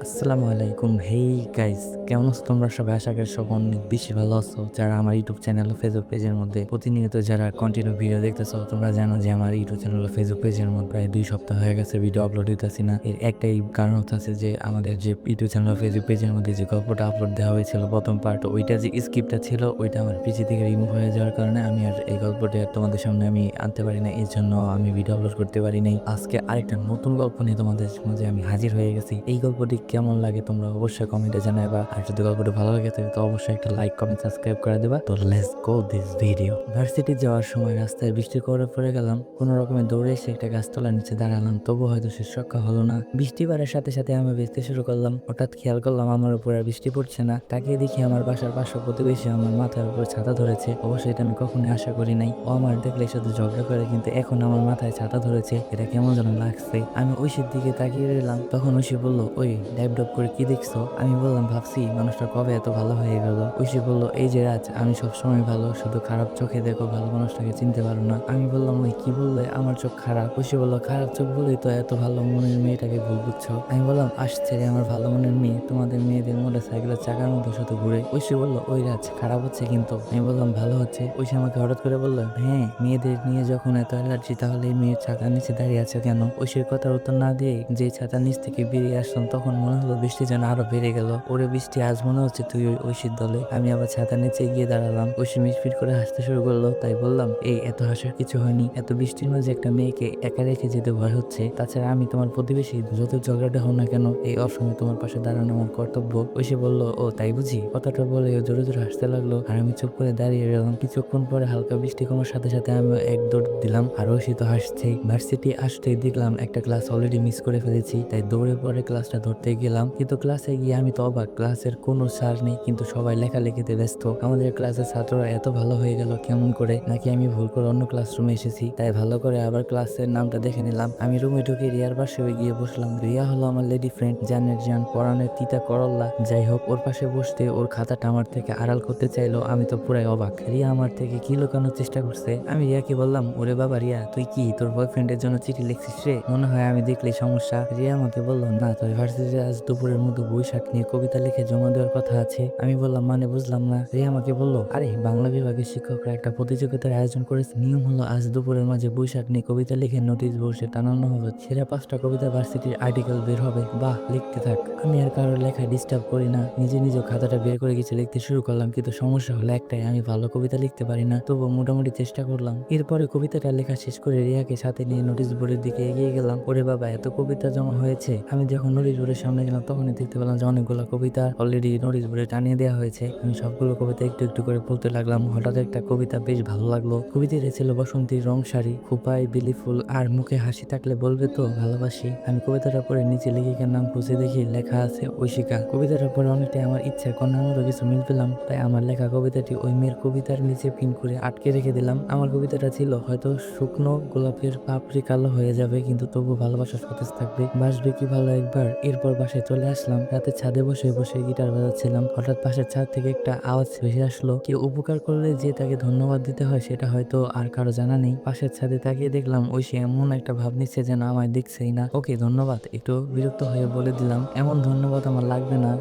আসসালামু আলাইকুম। Hey guys, কেমন আছো তোমরা সবাই? আশা করি সব অনেক বেশি ভালো আছো। যারা আমার ইউটিউব চ্যানেল ও ফেসবুক পেজের মধ্যে প্রতিনিয়ত যারা কন্টিনিউ ভিডিও দেখতেছো, তোমরা জানো যে আমার ইউটিউব চ্যানেল ও ফেসবুক পেজের মধ্যে প্রায় 2 সপ্তাহ হয়ে গেছে ভিডিও আপলোড দিতেছি না। এর একটাই কারণ হচ্ছে যে আমাদের যে ইউটিউব চ্যানেল ও ফেসবুক পেজের মধ্যে যে গল্পটা আপলোড দেওয়া হয়েছিল প্রথম পার্ট, ওইটা যে স্ক্রিপ্টটা ছিল ওইটা আমার পিসি থেকে রিমুভ হয়ে যাওয়ার কারণে আমি আর এই গল্পটা তোমাদের সামনে আমি আনতে পারি না। এর জন্য আমি ভিডিও আপলোড করতে পারি নাই। আজকে আরেকটা নতুন গল্প নিয়ে তোমাদের মাঝে আমি হাজির হয়ে গেছি। এই গল্পটি কেমন লাগে তোমরা অবশ্যই কমেন্টে জানাবা। আর যদি গল্পটি ভালো লাগে থাকে তো অবশ্যই একটা লাইক কমেন্ট সাবস্ক্রাইব করে দেবা। তো let's go this video. Varsity যাওয়ার সময় রাস্তায় বৃষ্টি করে পড়ে গেলাম। কোনো রকমে দৌড়ে এসে একটা গাছতলার নিচে দাঁড়ালাম, তবু হয়তো শেষ রক্ষা হলো না। বৃষ্টি বাড়ার সাথে সাথে আমি ভিজতে শুরু করলাম। হঠাৎ খেয়াল করলাম আমার উপর আর বৃষ্টি পড়ছে না। তাকিয়ে দেখি আমার বাসার পার্শ্ব প্রতিবেশী আমার মাথার উপর ছাতা ধরেছে। অবশ্যই এটা আমি কখনোই আশা করি নাই। ও আমার দেখলে শুধু ঝগড়া করে, কিন্তু এখন আমার মাথায় ছাতা ধরেছে, এটা কেমন যেন লাগছে। আমি ঐশীর দিকে তাকিয়ে রইলাম। তখন ঐশী বলল, ওই ড্যাব ডব করে কি দেখছো? আমি বললাম, ভাবছি মানুষটা কবে এত ভালো হয়ে গেল। ঐশী বলল, এই যে রাজ, আমি সবসময় ভালো, শুধু খারাপ চোখে দেখো, ভালো মানুষটাকে চিনতে পারো না। আমি বললাম, ওই কি বললে? আমার চোখ খারাপ? ঐশী বলল, খারাপ চোখ বলেই তো এত ভালো মনের মেয়েটাকে ভুল বুঝছো। আমি বললাম, আসছে রে আমার ভালো মনের মেয়ে, তোমাদের মেয়েদের মোটর সাইকেলের চাকার মতো শুধু ঘুরে। ঐশী বলল, ওই রাজ, খারাপ হচ্ছে কিন্তু। আমি বললাম, ভালো হচ্ছে। ঐশী আমাকে হঠাৎ করে বলল, হ্যাঁ, মেয়েদের নিয়ে যখন এত অ্যালার্জি, তাহলে এই মেয়ের ছাতার নিচে দাঁড়িয়ে আছে কেন? ঐশীর কথার উত্তর না দিয়ে যে ছাতার নিচ থেকে বেরিয়ে আসলাম, তখন মনে হলো বৃষ্টি যেন আরো বেড়ে গেল। ওরে বৃষ্টি, আজ মনে হচ্ছে তুই ওই ঐশীর দলে। আমি আবার ছাতার নিচে গিয়ে দাঁড়ালাম। ঐশী মিটফিট করে হাসতে শুরু করলো। তাই বললাম, এই এত হাসার কিছু হয়নি। এত বৃষ্টির মাঝে একটা মেয়েকে একা রেখে যেতে ভয় হচ্ছে। তাছাড়া আমি তোমার প্রতিবেশী, যত ঝগড়াটা হও না কেন, এই অসময়ে তোমার পাশে দাঁড়ানো আমার কর্তব্য। ঐশী বলল, ও তাই বুঝি? কথাটা বলে ও জোরে জোরে হাসতে লাগলো। আর আমি চুপ করে দাঁড়িয়ে রইলাম। কিছুক্ষণ পরে হালকা বৃষ্টি কমার সাথে সাথে আমি এক দৌড় দিলাম। আর ঐশী তো হাসছেই। ভার্সিটি আসতেই দেখলাম একটা ক্লাস অলরেডি মিস করে ফেলেছি। তাই দৌড়ে পরে ক্লাসটা ধরতে গেলাম, কিন্তু ক্লাসে গিয়ে আমি তো অবাক। ক্লাসের কোনো স্যার নেই, কিন্তু সবাই লেখালেখিতে ব্যস্ত। আমাদের ক্লাসের ছাত্ররা এত ভালো হয়ে গেল কেমন করে? নাকি আমি ভুল করে অন্য ক্লাসরুমে এসেছি? তাই ভালো করে আবার ক্লাসের নামটা দেখে নিলাম। আমি রুমে ঢুকে রিয়ার পাশে গিয়ে বসলাম। রিয়া হলো আমার লেডি ফ্রেন্ড, জানের জান, পরানের তিতা করল্লা। যাই হোক, ওর পাশে বসতে ওর খাতাটা আমার থেকে আড়াল করতে চাইলো। আমি তো পুরাই অবাক। রিয়া আমার থেকে কি লুকানোর চেষ্টা করছে। আমি রিয়াকে বললাম, ওরে বাবা রিয়া, তুই কি তোর বয়ফ্রেন্ডের জন্য চিঠি লিখছিস রে? মনে হয় আমি দেখলেই সমস্যা। রিয়া আমাকে বলল, না, তোর ভার্সিটিতে আজ দুপুরের মধ্যে বৈশাখ নিয়ে কবিতা লিখে জমা দেওয়ার কথা আছে। আমি বললাম, মানে বুঝলাম না। রিয়া আমাকে বলল, আরে বাংলা বিভাগের শিক্ষকরা একটা প্রতিযোগিতার আয়োজন করেছে। নিয়ম হলো আজ দুপুরের মাঝে বৈশাখ নিয়ে কবিতা লিখে নোটিশ বোর্ডে টানানো হবে। সেরা 5টা কবিতা ভার্সিটির আর্টিকেল বের হবে। বাহ, লিখতে থাক। আমি আর কারোর লেখায় ডিস্টার্ব করি না, নিজে নিজে খাতাটা বের করে কিছু লিখতে শুরু করলাম। কিন্তু সমস্যা হলো একটাই, আমি ভালো কবিতা লিখতে পারি না। তবুও মোটামুটি চেষ্টা করলাম। এরপরে কবিতাটা লেখা শেষ করে রিয়াকে সাথে নিয়ে নোটিশ বোর্ডের দিকে এগিয়ে গেলাম। ওরে বাবা, এত কবিতা জমা হয়েছে! আমি যখন নোটিশ বোর্ডের সামনে গেলাম, তখনই দেখতে পেলাম যে অনেকগুলো কবিতা অলরেডি নোটিশ বোর্ডে টানিয়ে দেওয়া হয়েছে। আমি সবগুলো কবিতা একটু একটু করে পড়তে লাগলাম। হঠাৎ একটা কবিতা বেশ ভালো লাগলো। কবিতাটা ছিল, বসন্তীর রং শাড়ি, খোপায় বিলি ফুল, আর মুখে হাসি থাকলে বলবে তো ভালোবাসি। আমি কবিতাটা পড়ে নিচে লেখিকার নাম খুঁজে দেখি লেখা আছে ঐশিকা। কবিতাটা পড়ে অনেকটাই আমার ইচ্ছার কোন আমারও কিছু মিল পেলাম। তাই আমার লেখা কবিতাটি ওই মেয়ের কবিতার নিচে পিন করে আটকে রেখে দিলাম। আমার কবিতাটা ছিল, হয়তো শুকনো গোলাপের পাপড়ি কালো হয়ে যাবে, কিন্তু তবু ভালোবাসা সতেজ থাকবে, বাসবে কি ভালো একবার। এরপর বাসায় চলে আসলাম। রাতে ছাদে বসে বসে গিটার বাজাচ্ছিলাম। হঠাৎ পাশের ছাদ থেকে একটা আওয়াজ ভেসে আসলো। কেউ উপকার করলে যে তাকে ধন্যবাদ দিতে হয়, সেটা হয়তো আর কারো জানা নেই। পাশের ছাদে তাকিয়ে দেখলাম ঐশী এমন একটা ভাব নিচ্ছে যেন আমায় দেখছেই না। ওকে ধন্যবাদ, একটু বিরক্ত হয়ে বলে দিলাম। এমন ধন্যবাদ আমার লাগবে না।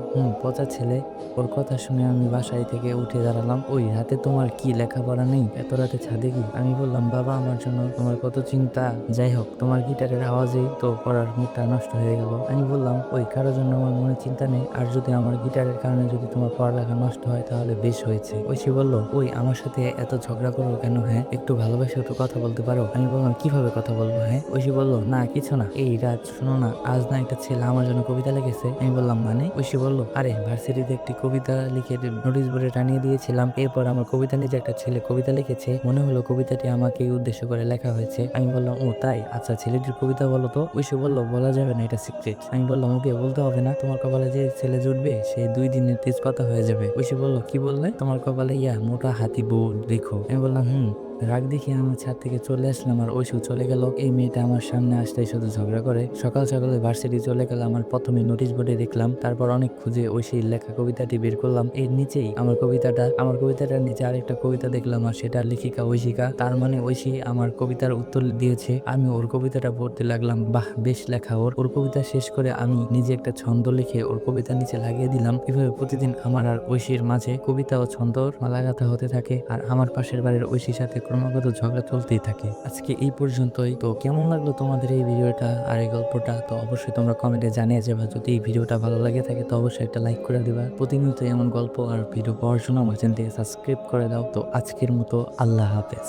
পচা ছেলে। ওর কথা শুনে আমি বাসায় থেকে উঠে দাঁড়ালাম। ওই রাতে তোমার কি লেখাপড়া নেই? এত রাতে ছাদে কি? আমি বললাম, বাবা আমার জন্য তোমার কত চিন্তা। যাই হোক, তোমার গিটারের আওয়াজেই তো পড়ার মুডটা নষ্ট হয়ে গেল। আমি বললাম, ওই কারোর জন্য আমার মনে চিন্তা নেই, আর যদি আমার গিটারের কারণে যদি তোমার পড়ালেখা নষ্ট হয় তাহলে বেশ হয়েছে। ঐশী বলল, ওই আমার সাথে এত ঝগড়া করো কেন? হ্যাঁ, একটু ভালোবেসে তো কথা বলতে পারো। আমি বললাম, কিভাবে কথা বলবো? হ্যাঁ। ঐশী বলল, না কিছু না। এই রাত, শোনো না, আজ না একটা ছেলে আমার জন্য কবিতা লিখেছে। আমি বললাম, মানে? ঐশী বলল, আরে ভার্সিটিতে একটি কবিতা লিখে নোটিশ বোর্ডে টানিয়ে দিয়েছিলাম। এরপর আমার কবিতা নিচে একটা ছেলে কবিতা লিখেছে। মনে হলো কবিতাটি আমাকে উদ্দেশ্য করে লেখা হয়েছে। আমি বললাম, ও তাই, আচ্ছা ছেলেটির কবিতা বলো তো। ঐশী বলল, বলা যাবে না, এটা সিক্রেট। আমি বললাম, ওকে বলতে হবে না, তোমার কপালে যে ছেলে জুটবে সে 2 দিনের তেজ কথা হয়ে যাবে। ঐশী বলল, কি বললে? তোমার কপালে মোটা হাতি বউ দেখো। আমি বললাম, রাগ দেখে আমি ছাদ থেকে চলে আসলাম আর ঐশীও চলে গেল। এই মেয়েটা আমার সামনে আসতেই শুধু ঝগড়া করে। সকাল সকালে ভার্সিটি চলে গেলাম আর প্রথমে নোটিশ বোর্ডে দেখলাম, তারপর অনেক খুঁজে ঐশীর লেখা কবিতাটি বের করলাম। এর নিচেই আমার কবিতাটার নিচে আরেকটা কবিতা দেখলাম আর সেটা লেখিকা ঐশিকা। তার মানে ঐশী আমার কবিতার উত্তর দিয়েছে। আমি ওর কবিতাটা পড়তে লাগলাম, বাহ বেশ লেখা ওর। ওর কবিতা শেষ করে আমি নিজে একটা ছন্দ লিখে ওর কবিতার নিচে লাগিয়ে দিলাম। এভাবে প্রতিদিন আমার আর ঐশীর মাঝে কবিতা ও ছন্দর মালাগাথা হতে থাকে আর আমার পাশের বাড়ির ঐশীর সাথে ক্রমাগত ঝগড়া চলতেই থাকে। আজকে এই পর্যন্তই। তো কেমন লাগলো তোমাদের এই ভিডিওটা আর এই গল্পটা, তো অবশ্যই তোমরা কমেন্টে জানিয়ে যাবে। যদি এই ভিডিওটা ভালো লাগে থাকে তো অবশ্যই একটা লাইক করে দিবা। প্রতিনিয়ত এমন গল্প আর ভিডিও পাওয়ার জন্য আমার চ্যানেলটিকে সাবস্ক্রাইব করে দাও। তো আজকের মতো আল্লাহ হাফেজ।